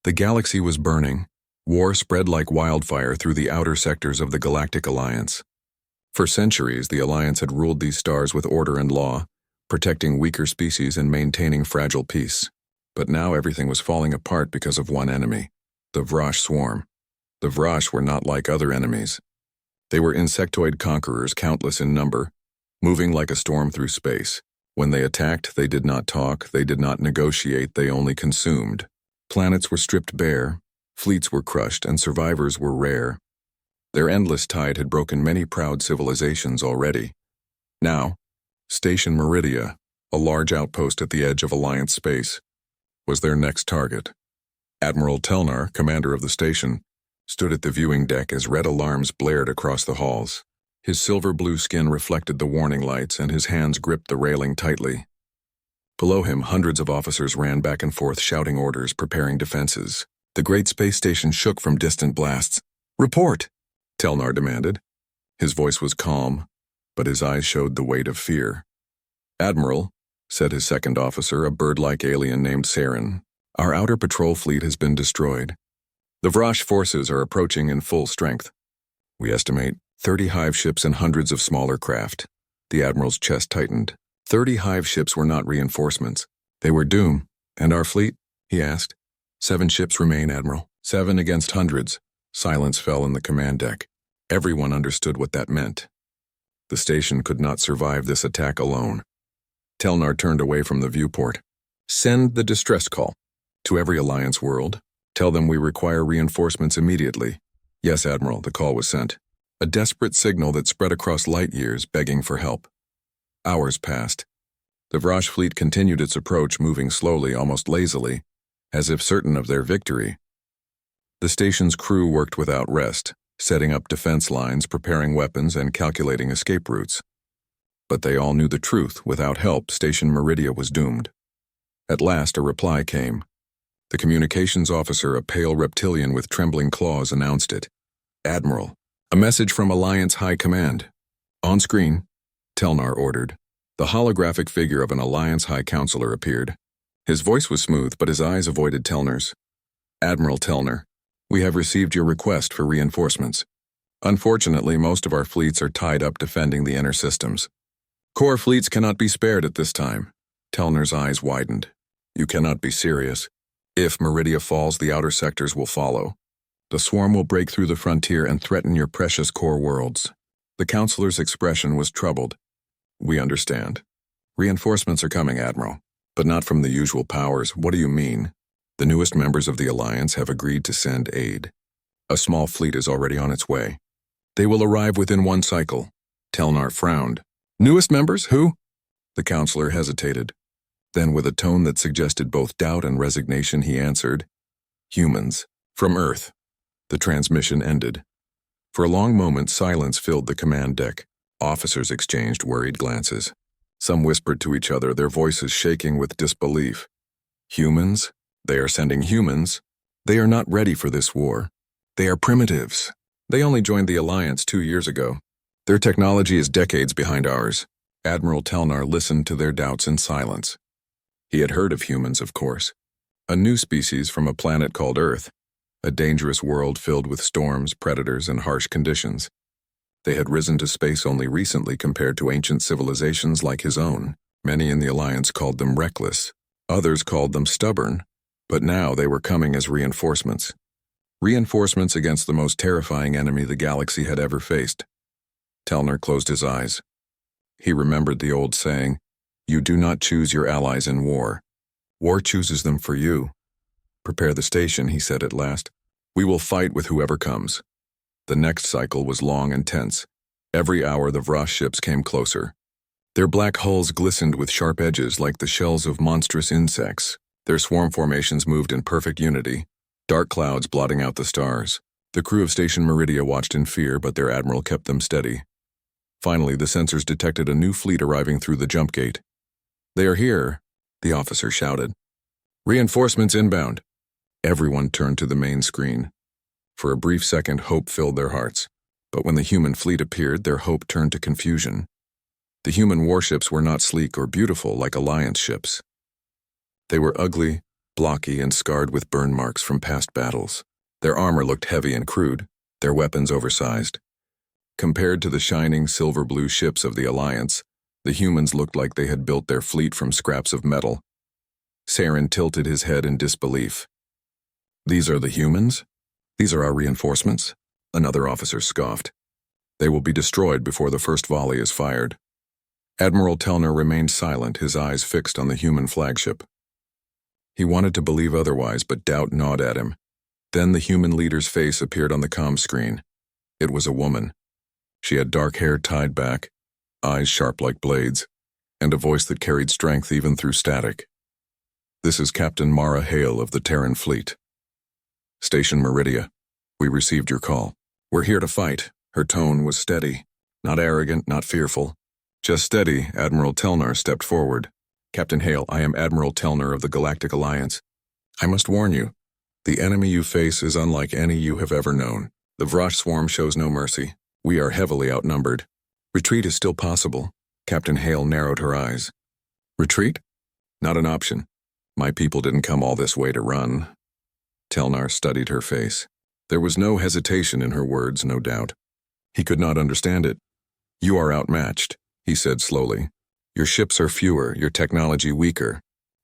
The galaxy was burning. War spread like wildfire through the outer sectors of the Galactic Alliance. For centuries, the Alliance had ruled these stars with order and law, protecting weaker species and maintaining fragile peace. But now everything was falling apart because of one enemy, the Vrash swarm. The Vrash were not like other enemies. They were insectoid conquerors, countless in number, moving like a storm through space. When they attacked, they did not talk, they did not negotiate, they only consumed. Planets were stripped bare, fleets were crushed, and survivors were rare. Their endless tide had broken many proud civilizations already. Now, Station Meridia, a large outpost at the edge of Alliance space, was their next target. Admiral Telnar, commander of the station, stood at the viewing deck as red alarms blared across the halls. His silver-blue skin reflected the warning lights, and his hands gripped the railing tightly. Below him, hundreds of officers ran back and forth shouting orders, preparing defenses. The great space station shook from distant blasts. "Report!" Telnar demanded. His voice was calm, but his eyes showed the weight of fear. "Admiral," said his second officer, a bird-like alien named Saren, "our outer patrol fleet has been destroyed. The Vrash forces are approaching in full strength. We estimate 30 hive ships and hundreds of smaller craft." The Admiral's chest tightened. 30 hive ships were not reinforcements. They were doom. "And our fleet?" he asked. 7 ships remain, Admiral. 7 against hundreds." Silence fell in the command deck. Everyone understood what that meant. The station could not survive this attack alone. Telnar turned away from the viewport. "Send the distress call to every Alliance world. Tell them we require reinforcements immediately." "Yes, Admiral," the call was sent. A desperate signal that spread across light years, begging for help. Hours passed. The Vrash fleet continued its approach, moving slowly, almost lazily, as if certain of their victory. The station's crew worked without rest, setting up defense lines, preparing weapons, and calculating escape routes. But they all knew the truth. Without help, Station Meridia was doomed. At last, a reply came. The communications officer, a pale reptilian with trembling claws, announced it. "Admiral, a message from Alliance High Command." "On screen," Telnar ordered. The holographic figure of an Alliance High Counselor appeared. His voice was smooth, but his eyes avoided Telnar's. "Admiral Telnar, we have received your request for reinforcements. Unfortunately, most of our fleets are tied up defending the inner systems. Core fleets cannot be spared at this time." Telnar's eyes widened. "You cannot be serious. If Meridia falls, the outer sectors will follow. The swarm will break through the frontier and threaten your precious core worlds." The counselor's expression was troubled. "We understand. Reinforcements are coming, Admiral, but not from the usual powers." "What do you mean?" "The newest members of the Alliance have agreed to send aid. A small fleet is already on its way. They will arrive within 1 cycle." Telnar frowned. "Newest members? Who?" The counselor hesitated. Then, with a tone that suggested both doubt and resignation, he answered, "Humans. From Earth." The transmission ended. For a long moment, silence filled the command deck. Officers exchanged worried glances. Some whispered to each other, their voices shaking with disbelief. "Humans? They are sending humans? They are not ready for this war. They are primitives. They only joined the Alliance 2 years ago. Their technology is decades behind ours." Admiral Telnar listened to their doubts in silence. He had heard of humans, of course. A new species from a planet called Earth. A dangerous world filled with storms, predators, and harsh conditions. They had risen to space only recently compared to ancient civilizations like his own. Many in the Alliance called them reckless. Others called them stubborn. But now they were coming as reinforcements. Reinforcements against the most terrifying enemy the galaxy had ever faced. Telnar closed his eyes. He remembered the old saying, "You do not choose your allies in war. War chooses them for you." "Prepare the station," he said at last. "We will fight with whoever comes." The next cycle was long and tense. Every hour the Vrash ships came closer. Their black hulls glistened with sharp edges like the shells of monstrous insects. Their swarm formations moved in perfect unity, dark clouds blotting out the stars. The crew of Station Meridia watched in fear, but their admiral kept them steady. Finally, the sensors detected a new fleet arriving through the jump gate. "They are here," the officer shouted. "Reinforcements inbound." Everyone turned to the main screen. For a brief second, hope filled their hearts. But when the human fleet appeared, their hope turned to confusion. The human warships were not sleek or beautiful like Alliance ships. They were ugly, blocky and scarred with burn marks from past battles. Their armor looked heavy and crude, their weapons oversized. Compared to the shining silver-blue ships of the Alliance, the humans looked like they had built their fleet from scraps of metal. Saren tilted his head in disbelief. "These are the humans? These are our reinforcements?" Another officer scoffed. "They will be destroyed before the first volley is fired." Admiral Telner remained silent, his eyes fixed on the human flagship. He wanted to believe otherwise, but doubt gnawed at him. Then the human leader's face appeared on the comm screen. It was a woman. She had dark hair tied back, eyes sharp like blades, and a voice that carried strength even through static. "This is Captain Mara Hale of the Terran Fleet. Station Meridia. We received your call. We're here to fight." Her tone was steady, not arrogant, not fearful. Just steady. Admiral Telnar stepped forward. "Captain Hale, I am Admiral Telnar of the Galactic Alliance. I must warn you, the enemy you face is unlike any you have ever known. The Vrash swarm shows no mercy. We are heavily outnumbered. Retreat is still possible." Captain Hale narrowed her eyes. "Retreat? Not an option. My people didn't come all this way to run." Telnar studied her face. There was no hesitation in her words, no doubt. He could not understand it. "You are outmatched," he said slowly. "Your ships are fewer, your technology weaker.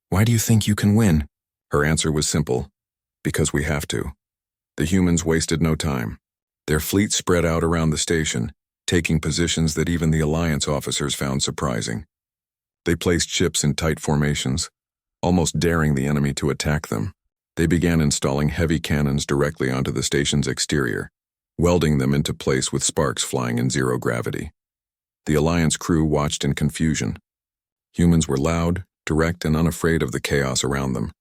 Why do you think you can win?" Her answer was simple. "Because we have to." The humans wasted no time. Their fleet spread out around the station, taking positions that even the Alliance officers found surprising. They placed ships in tight formations, almost daring the enemy to attack them. They began installing heavy cannons directly onto the station's exterior, welding them into place with sparks flying in zero gravity. The Alliance crew watched in confusion. Humans were loud, direct, and unafraid of the chaos around them.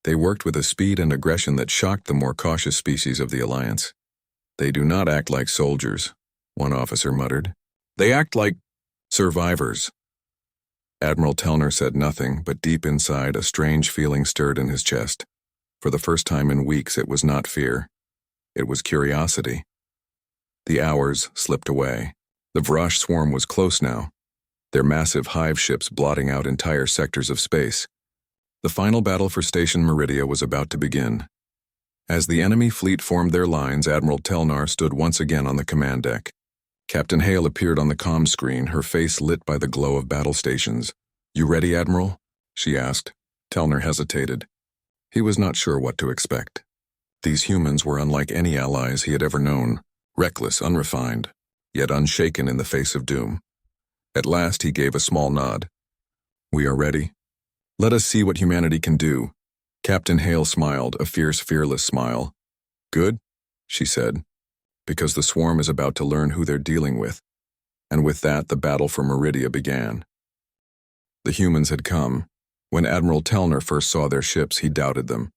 They worked with a speed and aggression that shocked the more cautious species of the Alliance. "They do not act like soldiers," one officer muttered. "They act like survivors." Admiral Telner said nothing, but deep inside a strange feeling stirred in his chest. For the first time in weeks, it was not fear. It was curiosity. The hours slipped away. The Vrash swarm was close now, their massive hive ships blotting out entire sectors of space. The final battle for Station Meridia was about to begin. As the enemy fleet formed their lines, Admiral Telnar stood once again on the command deck. Captain Hale appeared on the comm screen, her face lit by the glow of battle stations. "You ready, Admiral?" she asked. Telnar hesitated. He was not sure what to expect. These humans were unlike any allies he had ever known, reckless, unrefined, yet unshaken in the face of doom. At last he gave a small nod. "We are ready. Let us see what humanity can do." Captain Hale smiled, a fierce, fearless smile. "Good," she said, "because the swarm is about to learn who they're dealing with." And with that, the battle for Meridia began. The humans had come. When Admiral Telner first saw their ships, he doubted them.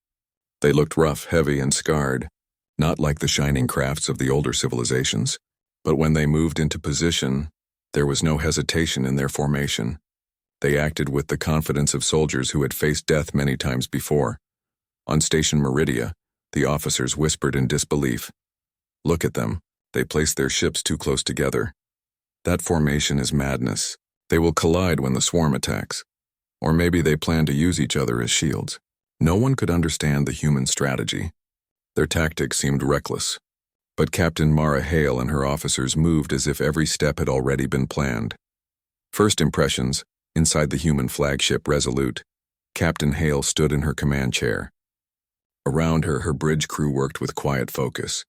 They looked rough, heavy, and scarred, not like the shining crafts of the older civilizations. But when they moved into position, there was no hesitation in their formation. They acted with the confidence of soldiers who had faced death many times before. On Station Meridia, the officers whispered in disbelief. "Look at them. They placed their ships too close together. That formation is madness. They will collide when the swarm attacks. Or maybe they plan to use each other as shields." No one could understand the human strategy. Their tactics seemed reckless. But Captain Mara Hale and her officers moved as if every step had already been planned. First impressions, inside the human flagship Resolute, Captain Hale stood in her command chair. Around her, her bridge crew worked with quiet focus.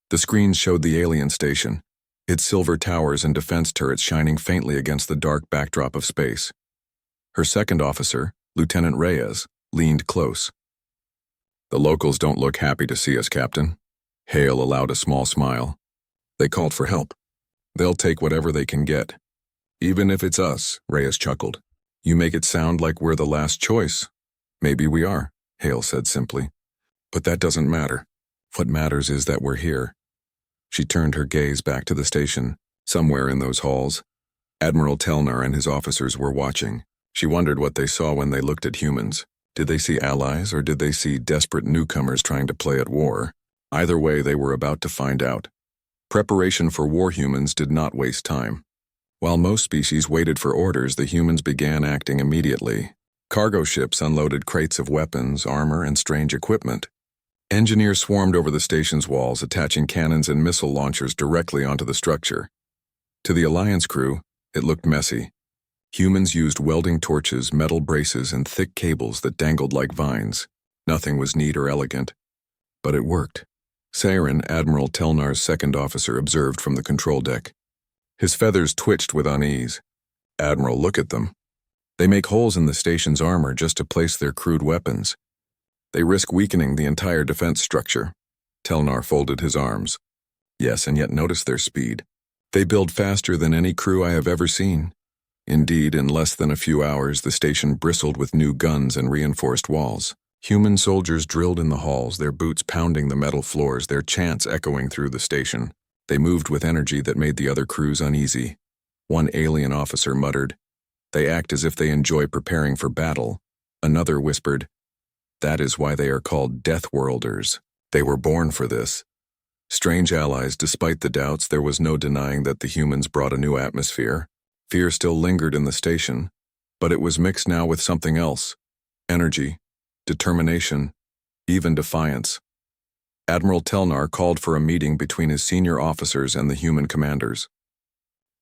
The screens showed the alien station, its silver towers and defense turrets shining faintly against the dark backdrop of space. Her second officer, Lieutenant Reyes, leaned close. "The locals don't look happy to see us, Captain." Hale allowed a small smile. "They called for help. They'll take whatever they can get. Even if it's us," Reyes chuckled. "You make it sound like we're the last choice." "Maybe we are," Hale said simply. "But that doesn't matter. What matters is that we're here." She turned her gaze back to the station. Somewhere in those halls, Admiral Telnar and his officers were watching. She wondered what they saw when they looked at humans. Did they see allies, or did they see desperate newcomers trying to play at war? Either way, they were about to find out. Preparation for war humans did not waste time. While most species waited for orders, the humans began acting immediately. Cargo ships unloaded crates of weapons, armor, and strange equipment. Engineers swarmed over the station's walls, attaching cannons and missile launchers directly onto the structure. To the Alliance crew, it looked messy. Humans used welding torches, metal braces, and thick cables that dangled like vines. Nothing was neat or elegant. But it worked. Saren, Admiral Telnar's second officer, observed from the control deck. His feathers twitched with unease. "Admiral, look at them. They make holes in the station's armor just to place their crude weapons. They risk weakening the entire defense structure." Telnar folded his arms. "Yes, and yet notice their speed. They build faster than any crew I have ever seen." Indeed, in less than a few hours, the station bristled with new guns and reinforced walls. Human soldiers drilled in the halls, their boots pounding the metal floors, their chants echoing through the station. They moved with energy that made the other crews uneasy. One alien officer muttered, "They act as if they enjoy preparing for battle." Another whispered, "That is why they are called Deathworlders. They were born for this." Strange allies, despite the doubts, there was no denying that the humans brought a new atmosphere. Fear still lingered in the station, but it was mixed now with something else. Energy, determination, even defiance. Admiral Telnar called for a meeting between his senior officers and the human commanders.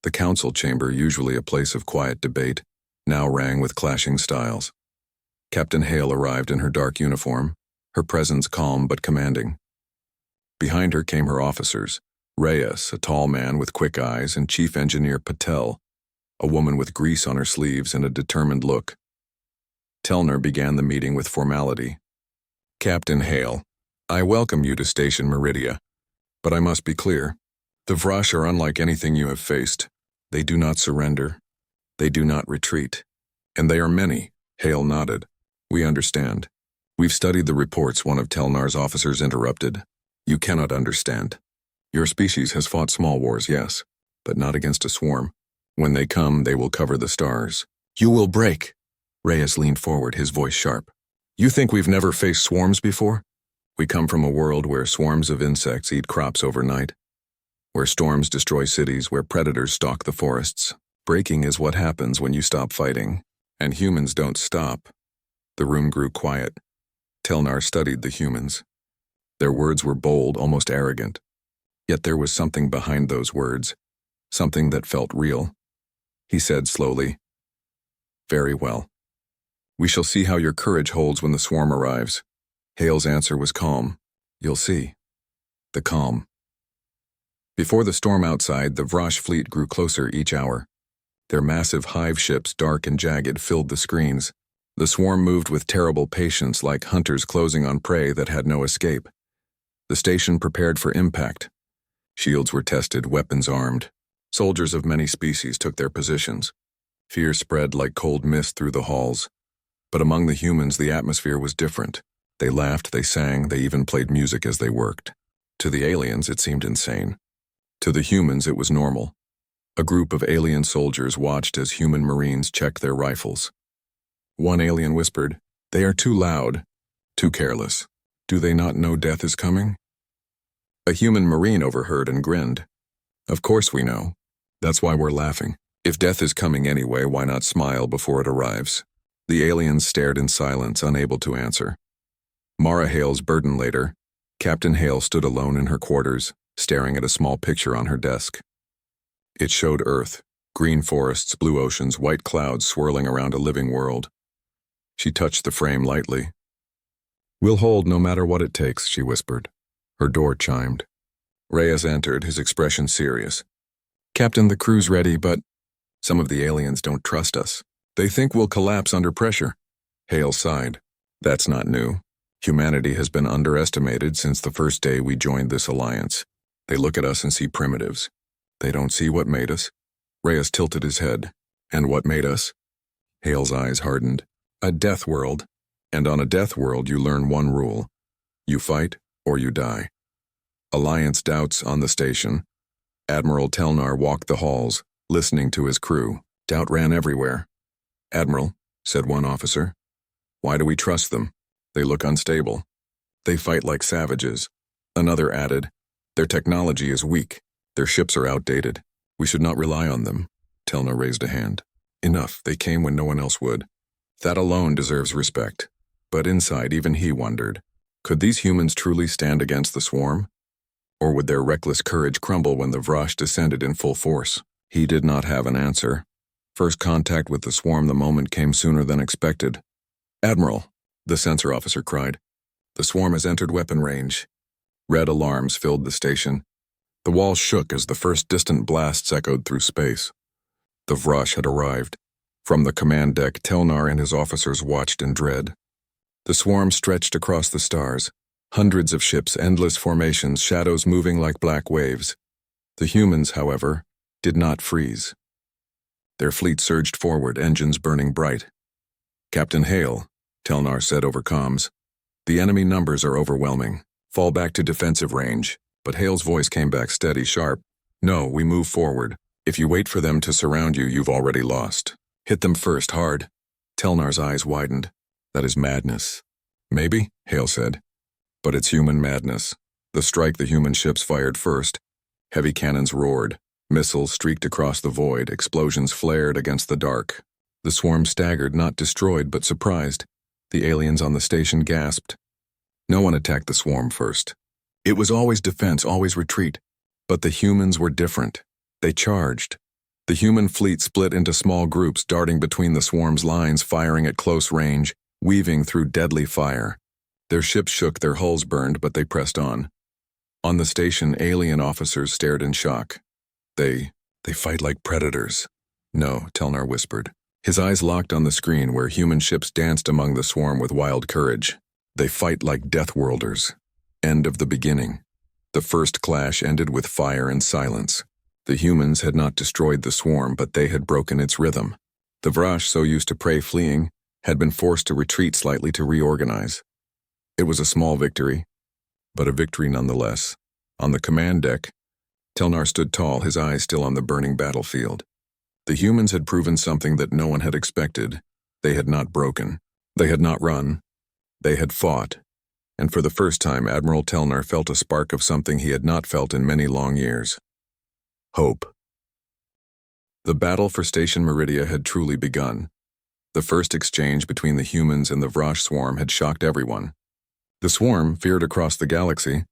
The council chamber, usually a place of quiet debate, now rang with clashing styles. Captain Hale arrived in her dark uniform, her presence calm but commanding. Behind her came her officers, Reyes, a tall man with quick eyes, and Chief Engineer Patel, a woman with grease on her sleeves and a determined look. Telnar began the meeting with formality. "Captain Hale, I welcome you to Station Meridia, but I must be clear. The Vrash are unlike anything you have faced. They do not surrender. They do not retreat. And they are many." Hale nodded. "We understand. We've studied the reports," one of Telnar's officers interrupted. "You cannot understand. Your species has fought small wars, yes, but not against a swarm. When they come, they will cover the stars. You will break." Reyes leaned forward, his voice sharp. "You think we've never faced swarms before? We come from a world where swarms of insects eat crops overnight, where storms destroy cities, where predators stalk the forests. Breaking is what happens when you stop fighting, and humans don't stop." The room grew quiet. Telnar studied the humans. Their words were bold, almost arrogant. Yet there was something behind those words, something that felt real. He said slowly, "Very well. We shall see how your courage holds when the swarm arrives." Hale's answer was calm. "You'll see." The calm. Before the storm outside, the Vrash fleet grew closer each hour. Their massive hive ships, dark and jagged, filled the screens. The swarm moved with terrible patience, like hunters closing on prey that had no escape. The station prepared for impact. Shields were tested, weapons armed. Soldiers of many species took their positions. Fear spread like cold mist through the halls. But among the humans, the atmosphere was different. They laughed, they sang, they even played music as they worked. To the aliens, it seemed insane. To the humans, it was normal. A group of alien soldiers watched as human Marines checked their rifles. One alien whispered, "They are too loud, too careless. Do they not know death is coming?" A human Marine overheard and grinned. "Of course we know. That's why we're laughing. If death is coming anyway, why not smile before it arrives?" The aliens stared in silence, unable to answer. Mara Hale's burden later, Captain Hale stood alone in her quarters, staring at a small picture on her desk. It showed Earth, green forests, blue oceans, white clouds swirling around a living world. She touched the frame lightly. "We'll hold no matter what it takes," she whispered. Her door chimed. Reyes entered, his expression serious. "Captain, the crew's ready, but some of the aliens don't trust us. They think we'll collapse under pressure." Hale sighed. "That's not new. Humanity has been underestimated since the first day we joined this alliance. They look at us and see primitives. They don't see what made us." Reyes tilted his head. "And what made us?" Hale's eyes hardened. "A death world. And on a death world you learn one rule. You fight or you die." Alliance doubts on the station. Admiral Telnar walked the halls, listening to his crew. Doubt ran everywhere. "Admiral," said one officer, "why do we trust them? They look unstable. They fight like savages." Another added, "Their technology is weak. Their ships are outdated. We should not rely on them." Telnar raised a hand. "Enough, they came when no one else would. That alone deserves respect. But inside, even he wondered, could these humans truly stand against the swarm? Or would their reckless courage crumble when the Vrash descended in full force? He did not have an answer. First contact with the swarm the moment came sooner than expected. "Admiral," the sensor officer cried. "The swarm has entered weapon range." Red alarms filled the station. The walls shook as the first distant blasts echoed through space. The Vrash had arrived. From the command deck, Telnar and his officers watched in dread. The swarm stretched across the stars. Hundreds of ships, endless formations, shadows moving like black waves. The humans, however, did not freeze. Their fleet surged forward, engines burning bright. "Captain Hale," Telnar said over comms, "the enemy numbers are overwhelming. Fall back to defensive range." But Hale's voice came back steady, sharp. "No, we move forward. If you wait for them to surround you, you've already lost. Hit them first, hard." Telnar's eyes widened. "That is madness." "Maybe," Hale said. "But it's human madness. The strike the human ships fired first. Heavy cannons roared. Missiles streaked across the void. Explosions flared against the dark. The swarm staggered, not destroyed, but surprised. The aliens on the station gasped. No one attacked the swarm first. It was always defense, always retreat. But the humans were different. They charged. The human fleet split into small groups, darting between the swarm's lines, firing at close range, weaving through deadly fire. Their ships shook, their hulls burned, but they pressed on. On the station, alien officers stared in shock. They fight like predators." "No," Telnar whispered. His eyes locked on the screen where human ships danced among the swarm with wild courage. "They fight like Deathworlders." End of the beginning. The first clash ended with fire and silence. The humans had not destroyed the swarm, but they had broken its rhythm. The Vrash, so used to prey fleeing, had been forced to retreat slightly to reorganize. It was a small victory, but a victory nonetheless. On the command deck, Telnar stood tall, his eyes still on the burning battlefield. The humans had proven something that no one had expected. They had not broken. They had not run. They had fought. And for the first time, Admiral Telnar felt a spark of something he had not felt in many long years. Hope. The battle for Station Meridia had truly begun. The first exchange between the humans and the Vrash swarm had shocked everyone. The swarm, feared across the galaxy,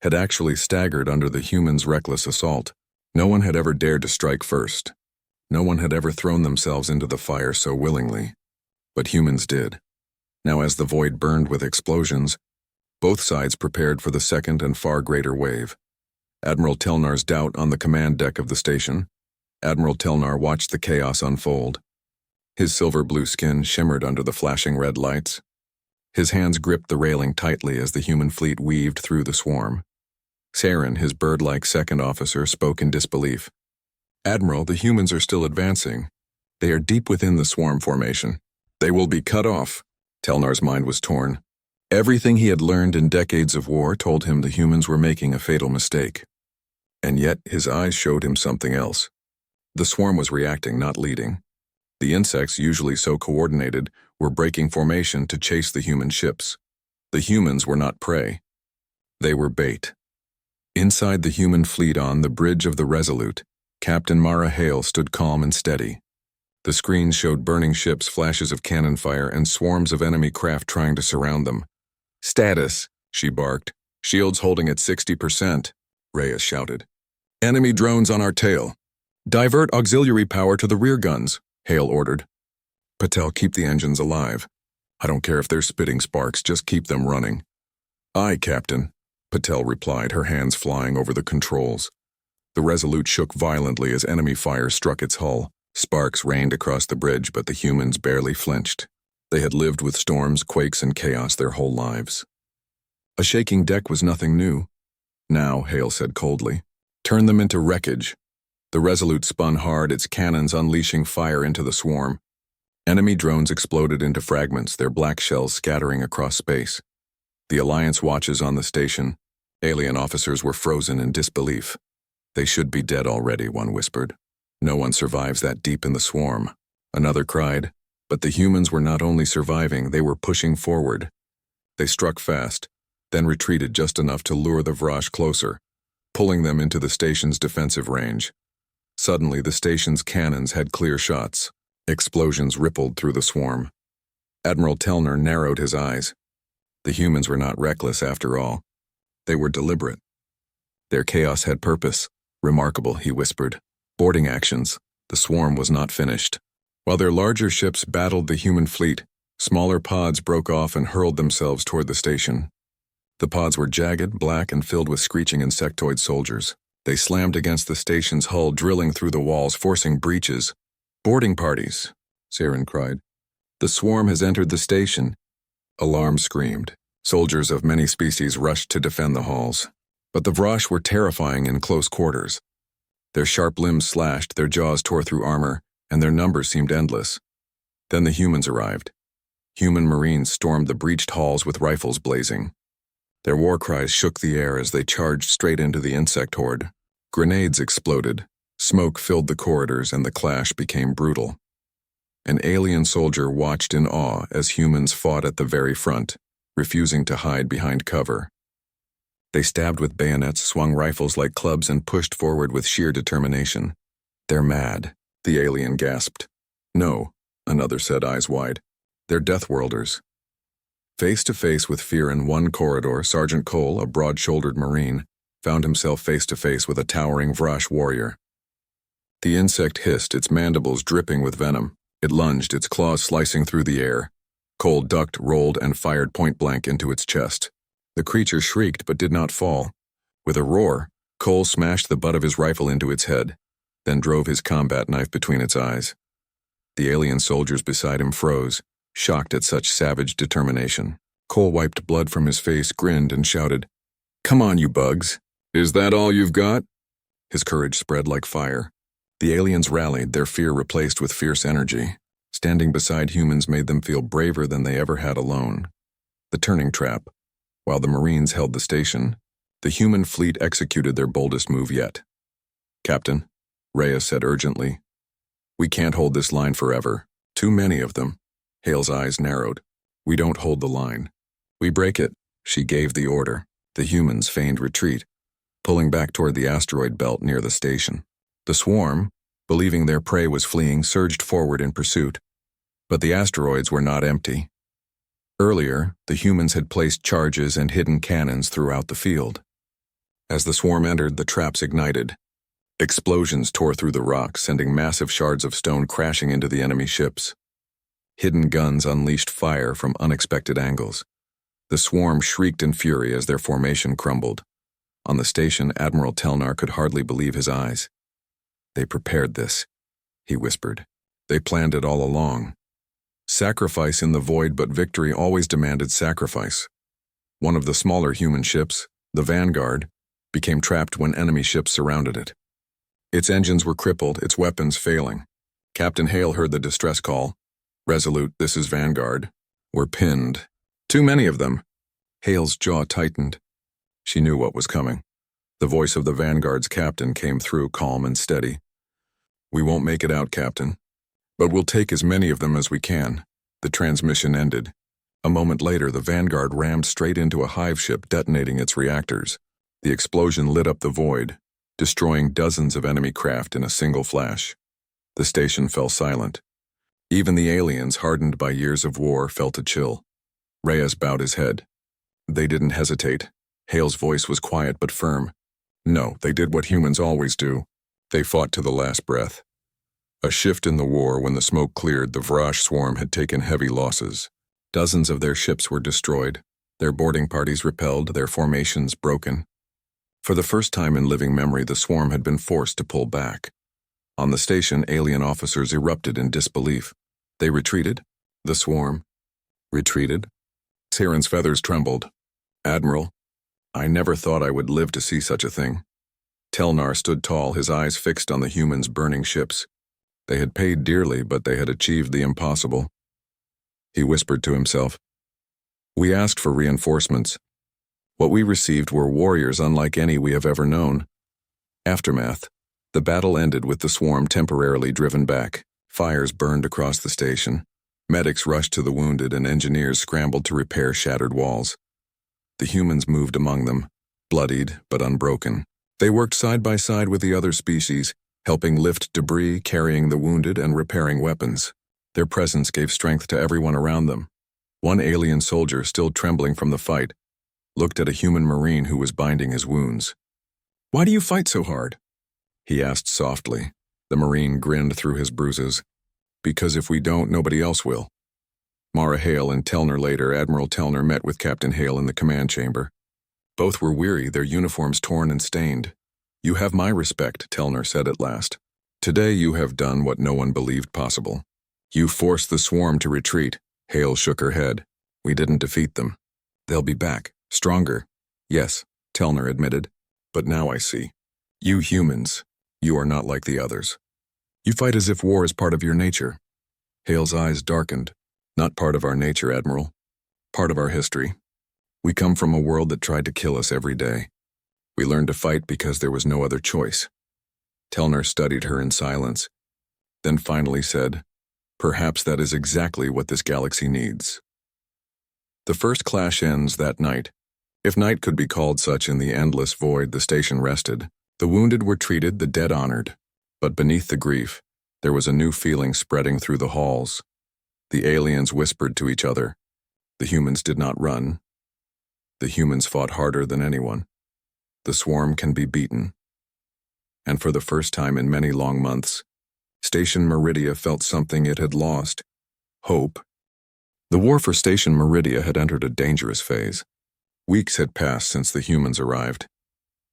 had actually staggered under the humans' reckless assault. No one had ever dared to strike first. No one had ever thrown themselves into the fire so willingly. But humans did. Now as the void burned with explosions, both sides prepared for the second and far greater wave. Admiral Telnar's doubt on the command deck of the station. Admiral Telnar watched the chaos unfold. His silver-blue skin shimmered under the flashing red lights. His hands gripped the railing tightly as the human fleet weaved through the swarm. Saren, his bird-like second officer, spoke in disbelief. "Admiral, the humans are still advancing. They are deep within the swarm formation. They will be cut off." Telnar's mind was torn. Everything he had learned in decades of war told him the humans were making a fatal mistake. And yet his eyes showed him something else. The swarm was reacting, not leading. The insects, usually so coordinated, were breaking formation to chase the human ships. The humans were not prey. They were bait. Inside the human fleet on the bridge of the Resolute, Captain Mara Hale stood calm and steady. The screen showed burning ships, flashes of cannon fire, and swarms of enemy craft trying to surround them. "Status," she barked. "Shields holding at 60%, Reyes shouted. "Enemy drones on our tail. Divert auxiliary power to the rear guns," Hale ordered. "Patel, keep the engines alive. I don't care if they're spitting sparks, just keep them running." "Aye, Captain," Patel replied, her hands flying over the controls. The Resolute shook violently as enemy fire struck its hull. Sparks rained across the bridge, but the humans barely flinched. They had lived with storms, quakes, and chaos their whole lives. A shaking deck was nothing new. "Now," Hale said coldly, "turn them into wreckage." The Resolute spun hard, its cannons unleashing fire into the swarm. Enemy drones exploded into fragments, their black shells scattering across space. The Alliance watches on the station. Alien officers were frozen in disbelief. "They should be dead already," one whispered. "No one survives that deep in the swarm," another cried. But the humans were not only surviving, they were pushing forward. They struck fast, then retreated just enough to lure the Vrash closer, pulling them into the station's defensive range. Suddenly, the station's cannons had clear shots. Explosions rippled through the swarm. Admiral Telner narrowed his eyes. The humans were not reckless after all. They were deliberate. Their chaos had purpose. Remarkable, he whispered. Boarding actions. The swarm was not finished. While their larger ships battled the human fleet, smaller pods broke off and hurled themselves toward the station. The pods were jagged, black, and filled with screeching insectoid soldiers. They slammed against the station's hull, drilling through the walls, forcing breaches. Boarding parties, Saren cried. The swarm has entered the station. Alarm screamed. Soldiers of many species rushed to defend the halls. But the Vrash were terrifying in close quarters. Their sharp limbs slashed, their jaws tore through armor, and their numbers seemed endless. Then the humans arrived. Human marines stormed the breached halls with rifles blazing. Their war cries shook the air as they charged straight into the insect horde. Grenades exploded, smoke filled the corridors, and the clash became brutal. An alien soldier watched in awe as humans fought at the very front, refusing to hide behind cover. They stabbed with bayonets, swung rifles like clubs, and pushed forward with sheer determination. They're mad, the alien gasped. No, another said, eyes wide. They're Deathworlders. Face to face with fear in one corridor, Sergeant Cole, a broad-shouldered Marine, found himself face to face with a towering Vrash warrior. The insect hissed, its mandibles dripping with venom. It lunged, its claws slicing through the air. Cole ducked, rolled, and fired point-blank into its chest. The creature shrieked but did not fall. With a roar, Cole smashed the butt of his rifle into its head, then drove his combat knife between its eyes. The alien soldiers beside him froze, shocked at such savage determination. Cole wiped blood from his face, grinned, and shouted, "Come on, you bugs. Is that all you've got?" His courage spread like fire. The aliens rallied, their fear replaced with fierce energy. Standing beside humans made them feel braver than they ever had alone. The turning trap. While the Marines held the station, the human fleet executed their boldest move yet. "Captain," Reyes said urgently, "we can't hold this line forever. Too many of them." Hale's eyes narrowed. "We don't hold the line. We break it." She gave the order. The humans feigned retreat, pulling back toward the asteroid belt near the station. The swarm, believing their prey was fleeing, surged forward in pursuit. But the asteroids were not empty. Earlier, the humans had placed charges and hidden cannons throughout the field. As the swarm entered, the traps ignited. Explosions tore through the rock, sending massive shards of stone crashing into the enemy ships. Hidden guns unleashed fire from unexpected angles. The swarm shrieked in fury as their formation crumbled. On the station, Admiral Telnar could hardly believe his eyes. "They prepared this," he whispered. "They planned it all along. Sacrifice in the void, but victory always demanded sacrifice." One of the smaller human ships, the Vanguard, became trapped when enemy ships surrounded it. Its engines were crippled, its weapons failing. Captain Hale heard the distress call. "Resolute, this is Vanguard. We're pinned. Too many of them." Hale's jaw tightened. She knew what was coming. The voice of the Vanguard's captain came through, calm and steady. "We won't make it out, Captain. But we'll take as many of them as we can." The transmission ended. A moment later, the Vanguard rammed straight into a hive ship, detonating its reactors. The explosion lit up the void, destroying dozens of enemy craft in a single flash. The station fell silent. Even the aliens, hardened by years of war, felt a chill. Reyes bowed his head. They didn't hesitate. Hale's voice was quiet but firm. "No, they did what humans always do. They fought to the last breath." A shift in the war. When the smoke cleared, the Vrash swarm had taken heavy losses. Dozens of their ships were destroyed, their boarding parties repelled, their formations broken. For the first time in living memory, the swarm had been forced to pull back. On the station, alien officers erupted in disbelief. They retreated? The swarm retreated? Saren's feathers trembled. "Admiral, I never thought I would live to see such a thing." Telnar stood tall, his eyes fixed on the humans' burning ships. They had paid dearly, but they had achieved the impossible. He whispered to himself. "We asked for reinforcements. What we received were warriors unlike any we have ever known." Aftermath. The battle ended with the swarm temporarily driven back. Fires burned across the station. Medics rushed to the wounded, and engineers scrambled to repair shattered walls. The humans moved among them, bloodied but unbroken. They worked side by side with the other species, helping lift debris, carrying the wounded, and repairing weapons. Their presence gave strength to everyone around them. One alien soldier, still trembling from the fight, looked at a human Marine who was binding his wounds. "Why do you fight so hard?" he asked softly. The Marine grinned through his bruises. "Because if we don't, nobody else will." Mara Hale and Telner later, Admiral Telner met with Captain Hale in the command chamber. Both were weary, their uniforms torn and stained. "You have my respect," Telner said at last. "Today you have done what no one believed possible. You forced the swarm to retreat." Hale shook her head. "We didn't defeat them. They'll be back, stronger." "Yes," Telner admitted. "But now I see. You humans, you are not like the others. You fight as if war is part of your nature." Hale's eyes darkened. "Not part of our nature, Admiral. Part of our history. We come from a world that tried to kill us every day. We learned to fight because there was no other choice." Telner studied her in silence, then finally said, "Perhaps that is exactly what this galaxy needs." The first clash ends that night. If night could be called such in the endless void, the station rested. The wounded were treated, the dead honored. But beneath the grief, there was a new feeling spreading through the halls. The aliens whispered to each other. The humans did not run. The humans fought harder than anyone. The swarm can be beaten. And for the first time in many long months, Station Meridia felt something it had lost: hope. The war for Station Meridia had entered a dangerous phase. Weeks had passed since the humans arrived,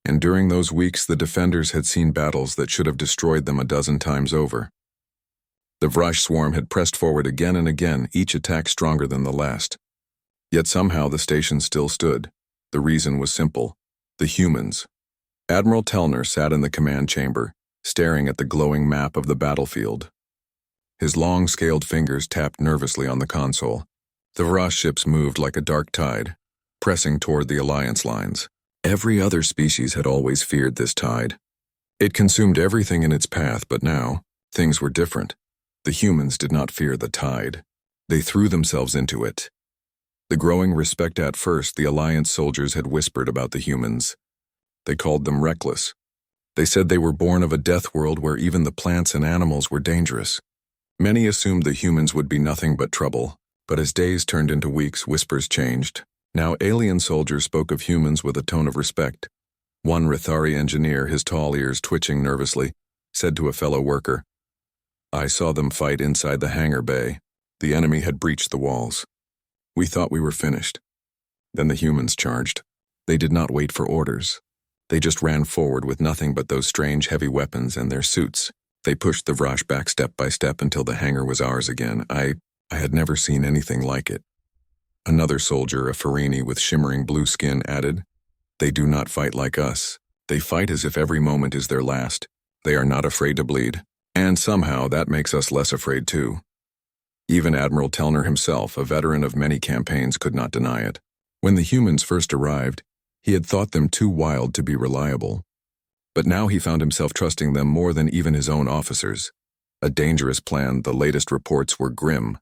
and during those weeks the defenders had seen battles that should have destroyed them a dozen times over. The Vrash swarm had pressed forward again and again, each attack stronger than the last. Yet somehow the station still stood. The reason was simple: the humans. Admiral Telner sat in the command chamber, staring at the glowing map of the battlefield. His long, scaled fingers tapped nervously on the console. The Vrash ships moved like a dark tide, pressing toward the Alliance lines. Every other species had always feared this tide. It consumed everything in its path, but now, things were different. The humans did not fear the tide. They threw themselves into it. The growing respect at first the Alliance soldiers had whispered about the humans. They called them reckless. They said they were born of a death world where even the plants and animals were dangerous. Many assumed the humans would be nothing but trouble, but as days turned into weeks, whispers changed. Now alien soldiers spoke of humans with a tone of respect. One Rithari engineer, his tall ears twitching nervously, said to a fellow worker, "I saw them fight inside the hangar bay. The enemy had breached the walls. We thought we were finished. Then the humans charged. They did not wait for orders. They just ran forward with nothing but those strange heavy weapons and their suits. They pushed the Vrash back step by step until the hangar was ours again. I had never seen anything like it." Another soldier, a Farini with shimmering blue skin, added, "They do not fight like us. They fight as if every moment is their last. They are not afraid to bleed. And somehow that makes us less afraid too." Even Admiral Telner himself, a veteran of many campaigns, could not deny it. When the humans first arrived, he had thought them too wild to be reliable. But now he found himself trusting them more than even his own officers. A dangerous plan, the latest reports were grim.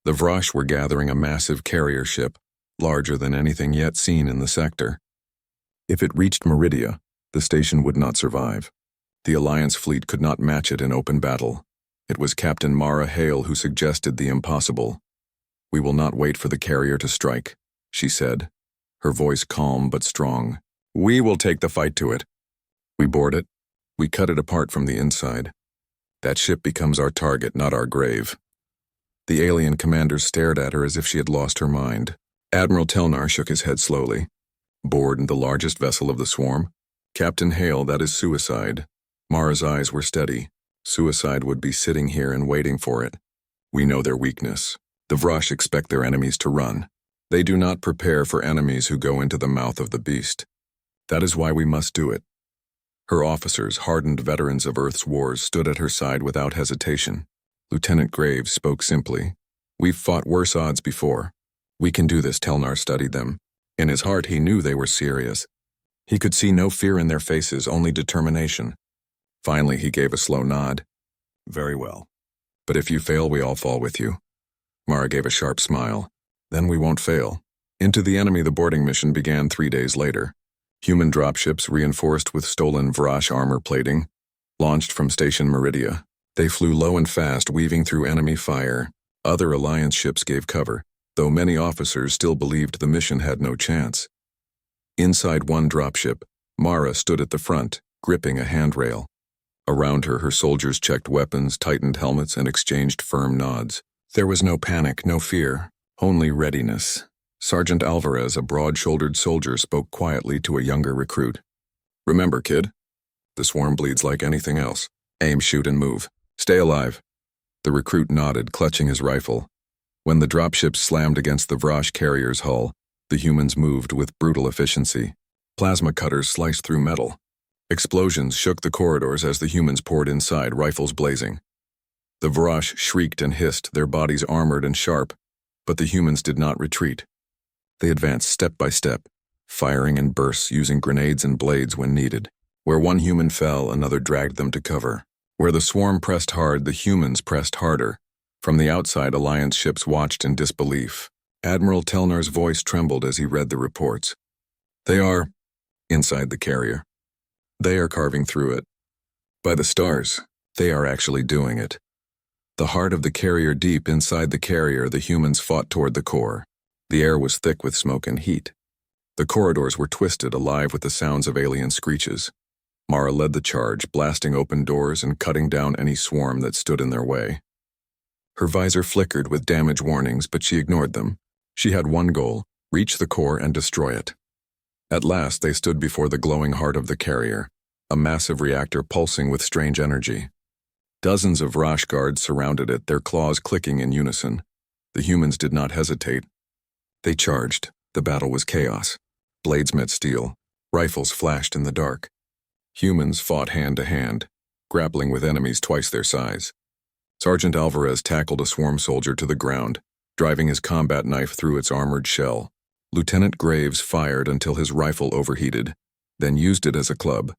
The Vrash were gathering a massive carrier ship, larger than anything yet seen in the sector. If it reached Meridia, the station would not survive. The Alliance fleet could not match it in open battle. It was Captain Mara Hale who suggested the impossible. "We will not wait for the carrier to strike," she said, her voice calm but strong. "We will take the fight to it. We board it. We cut it apart from the inside. That ship becomes our target, not our grave." The alien commanders stared at her as if she had lost her mind. Admiral Telnar shook his head slowly. "Board the largest vessel of the swarm? Captain Hale, that is suicide." Mara's eyes were steady. "Suicide would be sitting here and waiting for it. We know their weakness. The Vrash expect their enemies to run. They do not prepare for enemies who go into the mouth of the beast. That is why we must do it." Her officers, hardened veterans of Earth's wars, stood at her side without hesitation. Lieutenant Graves spoke simply. "We've fought worse odds before. We can do this." Telnar studied them. In his heart he knew they were serious. He could see no fear in their faces, only determination. Finally he gave a slow nod. "Very well. But if you fail, we all fall with you." Mara gave a sharp smile. "Then we won't fail." Into the enemy the boarding mission began 3 days later. Human dropships, reinforced with stolen Vrash armor plating, launched from Station Meridia. They flew low and fast, weaving through enemy fire. Other Alliance ships gave cover. though many officers still believed the mission had no chance. Inside one dropship, Mara stood at the front, gripping a handrail. Around her, her soldiers checked weapons, tightened helmets, and exchanged firm nods. There was no panic, no fear, only readiness. Sergeant Alvarez, a broad-shouldered soldier, spoke quietly to a younger recruit. "Remember, kid, the swarm bleeds like anything else. Aim, shoot, and move. Stay alive." The recruit nodded, clutching his rifle. When the dropship slammed against the Vrash carrier's hull, the humans moved with brutal efficiency. Plasma cutters sliced through metal. Explosions shook the corridors as the humans poured inside, rifles blazing. The Vrash shrieked and hissed, their bodies armored and sharp, but the humans did not retreat. They advanced step by step, firing in bursts, using grenades and blades when needed. Where one human fell, another dragged them to cover. Where the swarm pressed hard, the humans pressed harder. From the outside, Alliance ships watched in disbelief. Admiral Telnar's voice trembled as he read the reports. "They are inside the carrier. They are carving through it. By the stars, they are actually doing it." The heart of the carrier, deep inside the carrier, the humans fought toward the core. The air was thick with smoke and heat. The corridors were twisted, alive with the sounds of alien screeches. Mara led the charge, blasting open doors and cutting down any swarm that stood in their way. Her visor flickered with damage warnings, but she ignored them. She had one goal: reach the core and destroy it. At last, they stood before the glowing heart of the carrier, a massive reactor pulsing with strange energy. Dozens of Vrash guards surrounded it, their claws clicking in unison. The humans did not hesitate. They charged. The battle was chaos. Blades met steel. Rifles flashed in the dark. Humans fought hand to hand, grappling with enemies twice their size. Sergeant Alvarez tackled a swarm soldier to the ground, driving his combat knife through its armored shell. Lieutenant Graves fired until his rifle overheated, then used it as a club.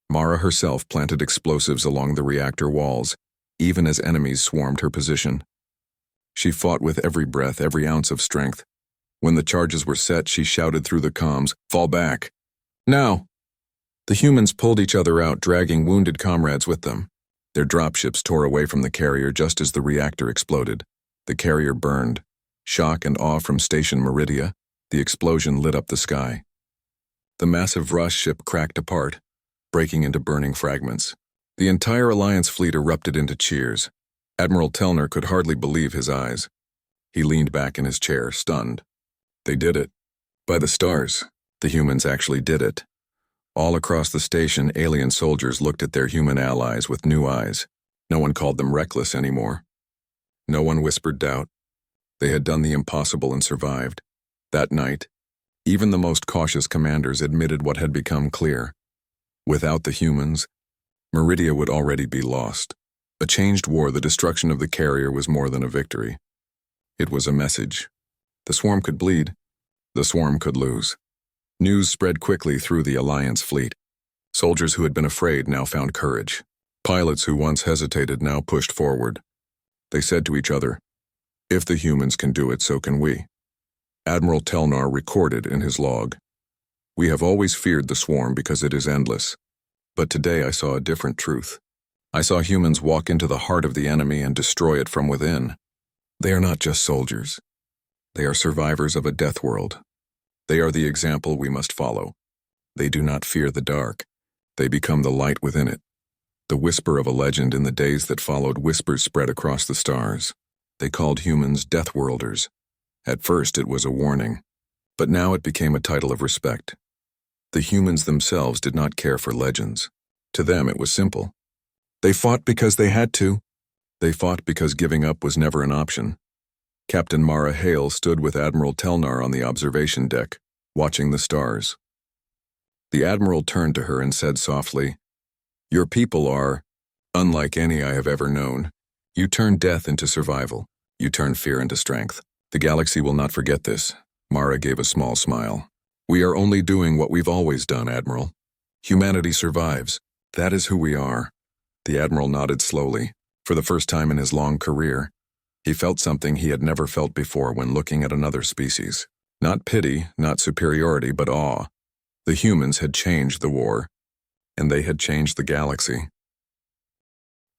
Mara herself planted explosives along the reactor walls, even as enemies swarmed her position. She fought with every breath, every ounce of strength. When the charges were set, she shouted through the comms, "Fall back! Now!" The humans pulled each other out, dragging wounded comrades with them. Their dropships tore away from the carrier just as the reactor exploded. The carrier burned. Shock and awe from Station Meridia. The explosion lit up the sky. The massive Vrash ship cracked apart, breaking into burning fragments. The entire Alliance fleet erupted into cheers. Admiral Telnar could hardly believe his eyes. He leaned back in his chair, stunned. They did it. By the stars, the humans actually did it. All across the station, alien soldiers looked at their human allies with new eyes. No one called them reckless anymore. No one whispered doubt. They had done the impossible and survived. That night, even the most cautious commanders admitted what had become clear. Without the humans, Meridia would already be lost. A changed war, the destruction of the carrier, was more than a victory. It was a message. The swarm could bleed. The swarm could lose. News spread quickly through the Alliance fleet. Soldiers who had been afraid now found courage. Pilots who once hesitated now pushed forward. They said to each other, "If the humans can do it, so can we." Admiral Telnar recorded in his log, "We have always feared the swarm because it is endless. But today I saw a different truth. I saw humans walk into the heart of the enemy and destroy it from within. They are not just soldiers. They are survivors of a death world. They are the example we must follow. They do not fear the dark. They become the light within it." The whisper of a legend in the days that followed, whispers spread across the stars. They called humans Deathworlders. At first it was a warning, but now it became a title of respect. The humans themselves did not care for legends. To them it was simple. They fought because they had to. They fought because giving up was never an option. Captain Mara Hale stood with Admiral Telnar on the observation deck, watching the stars. The Admiral turned to her and said softly, "Your people are unlike any I have ever known. You turn death into survival. You turn fear into strength. The galaxy will not forget this." Mara gave a small smile. "We are only doing what we've always done, Admiral. Humanity survives. That is who we are." The Admiral nodded slowly. For the first time in his long career, he felt something he had never felt before when looking at another species. Not pity, not superiority, but awe. The humans had changed the war, and they had changed the galaxy.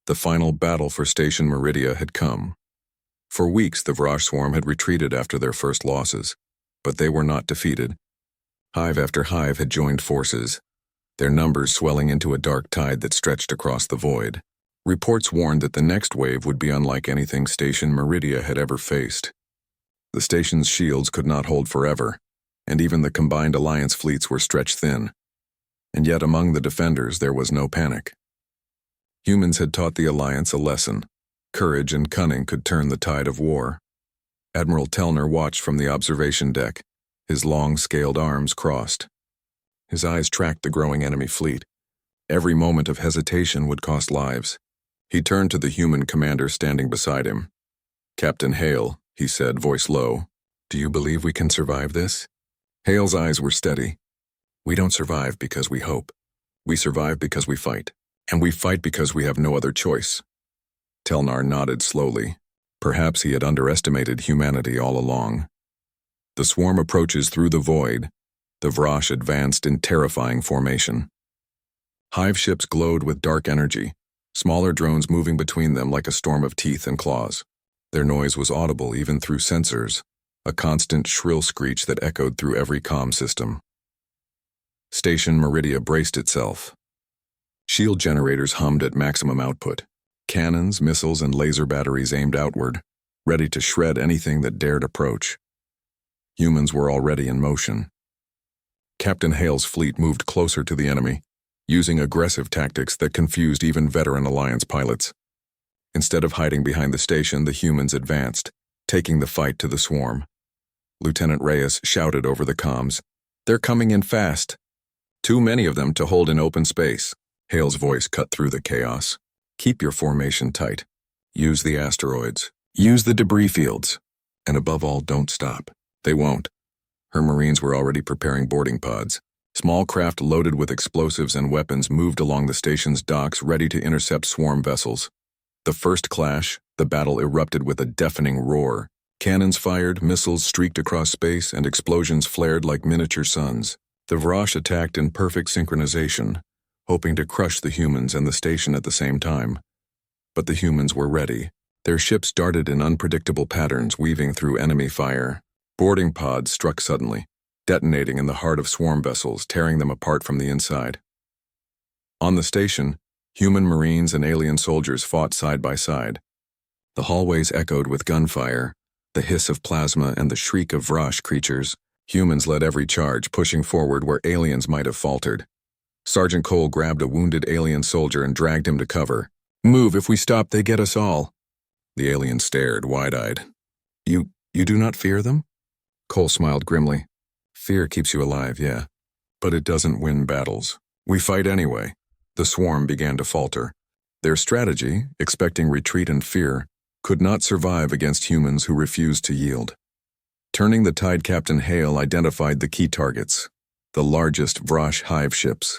The final battle for Station Meridia had come. For weeks, the Vrash swarm had retreated after their first losses, but they were not defeated. Hive after hive had joined forces, their numbers swelling into a dark tide that stretched across the void. Reports warned that the next wave would be unlike anything Station Meridia had ever faced. The station's shields could not hold forever, and even the combined Alliance fleets were stretched thin. And yet among the defenders there was no panic. Humans had taught the Alliance a lesson. Courage and cunning could turn the tide of war. Admiral Telner watched from the observation deck, his long, scaled arms crossed. His eyes tracked the growing enemy fleet. Every moment of hesitation would cost lives. He turned to the human commander standing beside him. "Captain Hale," he said, voice low, "do you believe we can survive this?" Hale's eyes were steady. "We don't survive because we hope. We survive because we fight. And we fight because we have no other choice." Telnar nodded slowly. Perhaps he had underestimated humanity all along. The swarm approaches through the void. The Vrash advanced in terrifying formation. Hive ships glowed with dark energy, smaller drones moving between them like a storm of teeth and claws. Their noise was audible even through sensors, a constant shrill screech that echoed through every comm system. Station Meridia braced itself. Shield generators hummed at maximum output. Cannons, missiles, and laser batteries aimed outward, ready to shred anything that dared approach. Humans were already in motion. Captain Hale's fleet moved closer to the enemy, using aggressive tactics that confused even veteran Alliance pilots. Instead of hiding behind the station, the humans advanced, taking the fight to the swarm. Lieutenant Reyes shouted over the comms, "They're coming in fast. Too many of them to hold in open space." Hale's voice cut through the chaos. "Keep your formation tight. Use the asteroids. Use the debris fields. And above all, don't stop." They won't. Her Marines were already preparing boarding pods. Small craft loaded with explosives and weapons moved along the station's docks, ready to intercept swarm vessels. The first clash, the battle erupted with a deafening roar. Cannons fired, missiles streaked across space, and explosions flared like miniature suns. The Vrash attacked in perfect synchronization, hoping to crush the humans and the station at the same time. But the humans were ready. Their ships darted in unpredictable patterns, weaving through enemy fire. Boarding pods struck suddenly, detonating in the heart of swarm vessels, tearing them apart from the inside. On the station, human Marines and alien soldiers fought side by side. The hallways echoed with gunfire, the hiss of plasma and the shriek of Vrash creatures. Humans led every charge, pushing forward where aliens might have faltered. Sergeant Cole grabbed a wounded alien soldier and dragged him to cover. "Move, if we stop, they get us all." The alien stared, wide-eyed. You do not fear them?" Cole smiled grimly. "Fear keeps you alive, yeah. But it doesn't win battles. We fight anyway." The swarm began to falter. Their strategy, expecting retreat and fear, could not survive against humans who refused to yield. Turning the tide, Captain Hale identified the key targets, the largest Vrash hive ships.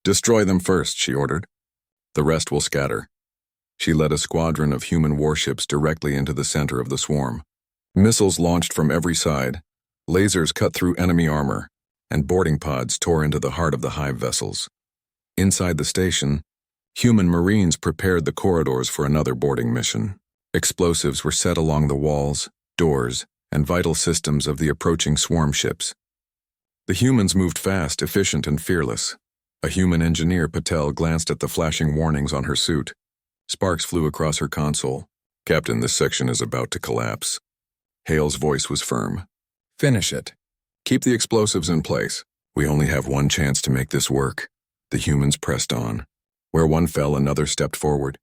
"Destroy them first," she ordered. "The rest will scatter." She led a squadron of human warships directly into the center of the swarm. Missiles launched from every side, lasers cut through enemy armor, and boarding pods tore into the heart of the hive vessels. Inside the station, human Marines prepared the corridors for another boarding mission. Explosives were set along the walls, doors, and vital systems of the approaching swarm ships. The humans moved fast, efficient, and fearless. A human engineer, Patel, glanced at the flashing warnings on her suit. Sparks flew across her console. "Captain, this section is about to collapse." Hale's voice was firm. "Finish it. Keep the explosives in place. We only have one chance to make this work." The humans pressed on. Where one fell, another stepped forward.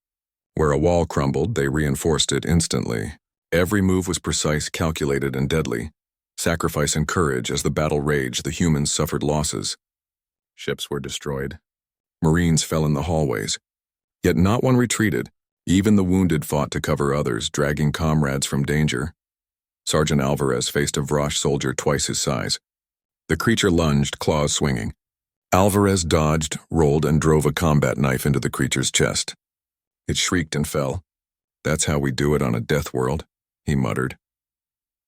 Where a wall crumbled, they reinforced it instantly. Every move was precise, calculated, and deadly. Sacrifice and courage. As the battle raged, the humans suffered losses. Ships were destroyed. Marines fell in the hallways. Yet not one retreated. Even the wounded fought to cover others, dragging comrades from danger. Sergeant Alvarez faced a Vrash soldier twice his size. The creature lunged, claws swinging. Alvarez dodged, rolled, and drove a combat knife into the creature's chest. It shrieked and fell. "That's how we do it on a death world," he muttered.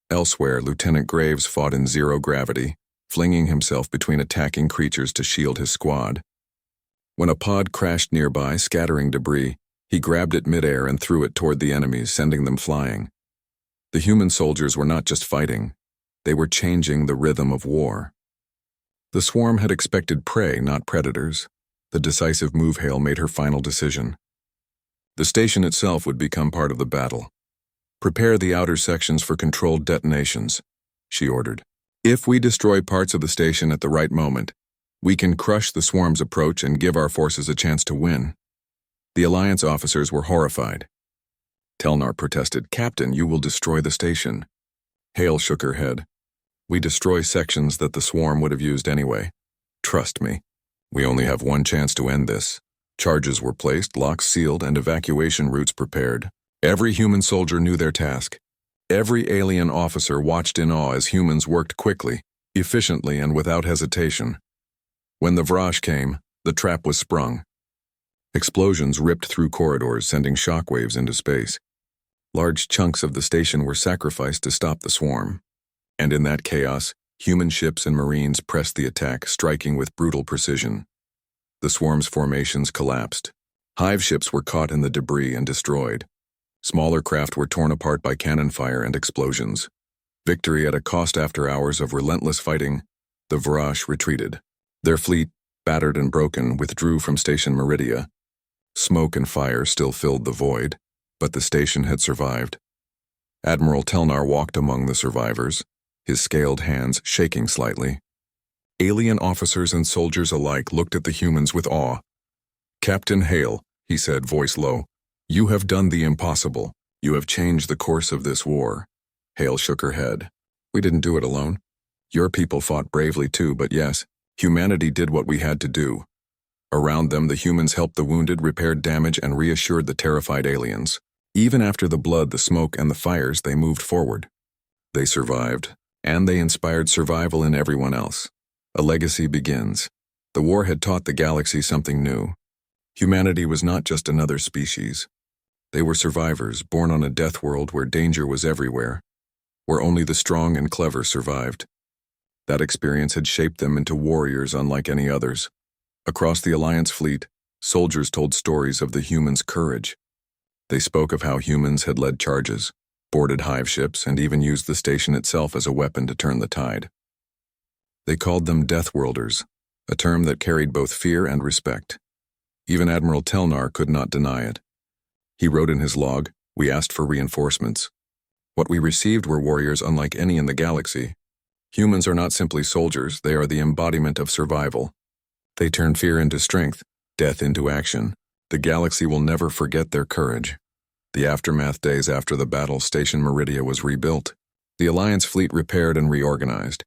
Elsewhere, Lieutenant Graves fought in zero gravity, flinging himself between attacking creatures to shield his squad. When a pod crashed nearby, scattering debris, He grabbed it midair and threw it toward the enemies, sending them flying. The human soldiers were not just fighting, they were changing the rhythm of war. The swarm had expected prey, not predators. The decisive move Hale made her final decision. The station itself would become part of the battle. "Prepare the outer sections for controlled detonations," she ordered. "If we destroy parts of the station at the right moment, we can crush the swarm's approach and give our forces a chance to win." The Alliance officers were horrified. Telnar protested, "Captain, you will destroy the station." Hale shook her head. "We destroy sections that the swarm would have used anyway. Trust me, we only have one chance to end this." Charges were placed, locks sealed, and evacuation routes prepared. Every human soldier knew their task. Every alien officer watched in awe as humans worked quickly, efficiently, and without hesitation. When the Vrash came, the trap was sprung. Explosions ripped through corridors, sending shockwaves into space. Large chunks of the station were sacrificed to stop the swarm. And in that chaos, human ships and Marines pressed the attack, striking with brutal precision. The swarm's formations collapsed. Hive ships were caught in the debris and destroyed. Smaller craft were torn apart by cannon fire and explosions. Victory at a cost. After hours of relentless fighting, the Vrash retreated. Their fleet, battered and broken, withdrew from Station Meridia. Smoke and fire still filled the void, but the station had survived. Admiral Telnar walked among the survivors, his scaled hands shaking slightly. Alien officers and soldiers alike looked at the humans with awe. "Captain Hale," he said, voice low, "you have done the impossible. You have changed the course of this war." Hale shook her head. "We didn't do it alone. Your people fought bravely too, but yes, humanity did what we had to do." Around them, the humans helped the wounded, repaired damage, and reassured the terrified aliens. Even after the blood, the smoke, and the fires, they moved forward. They survived, and they inspired survival in everyone else. A legacy begins. The war had taught the galaxy something new. Humanity was not just another species. They were survivors, born on a death world where danger was everywhere, where only the strong and clever survived. That experience had shaped them into warriors unlike any others. Across the Alliance fleet, soldiers told stories of the humans' courage. They spoke of how humans had led charges, boarded hive ships, and even used the station itself as a weapon to turn the tide. They called them Deathworlders, a term that carried both fear and respect. Even Admiral Telnar could not deny it. He wrote in his log, "We asked for reinforcements. What we received were warriors unlike any in the galaxy. Humans are not simply soldiers, they are the embodiment of survival. They turn fear into strength, death into action. The galaxy will never forget their courage." The aftermath days after the battle, Station Meridia was rebuilt. The Alliance fleet repaired and reorganized.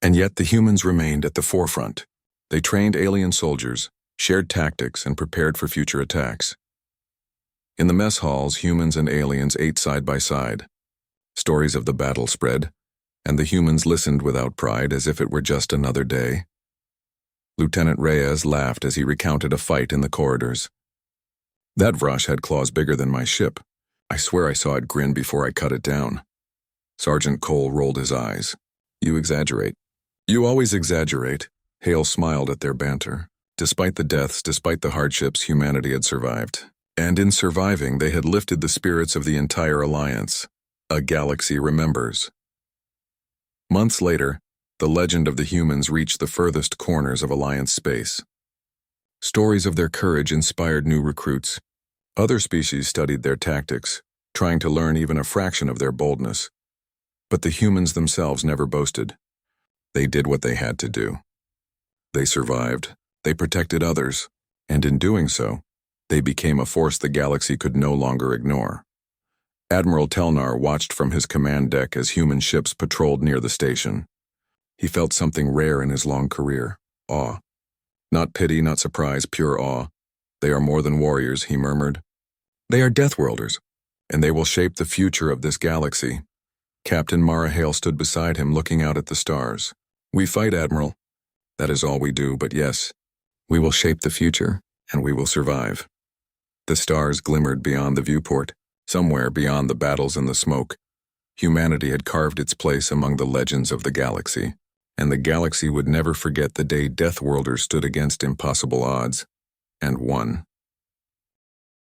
And yet the humans remained at the forefront. They trained alien soldiers, shared tactics, and prepared for future attacks. In the mess halls, humans and aliens ate side by side. Stories of the battle spread, and the humans listened without pride, as if it were just another day. Lieutenant Reyes laughed as he recounted a fight in the corridors. "That Vrash had claws bigger than my ship. I swear I saw it grin before I cut it down." Sergeant Cole rolled his eyes. "You exaggerate." "You always exaggerate." Hale smiled at their banter. Despite the deaths, despite the hardships, humanity had survived. And in surviving, they had lifted the spirits of the entire Alliance. A galaxy remembers. Months later, the legend of the humans reached the furthest corners of Alliance space. Stories of their courage inspired new recruits. Other species studied their tactics, trying to learn even a fraction of their boldness. But the humans themselves never boasted. They did what they had to do. They survived, they protected others, and in doing so, they became a force the galaxy could no longer ignore. Admiral Telnar watched from his command deck as human ships patrolled near the station. He felt something rare in his long career: awe. Not pity, not surprise, pure awe. "They are more than warriors," he murmured. "They are Deathworlders, and they will shape the future of this galaxy." Captain Mara Hale stood beside him, looking out at the stars. "We fight, Admiral. That is all we do, but yes, we will shape the future, and we will survive." The stars glimmered beyond the viewport, somewhere beyond the battles and the smoke. Humanity had carved its place among the legends of the galaxy, and the galaxy would never forget the day Deathworlders stood against impossible odds and won.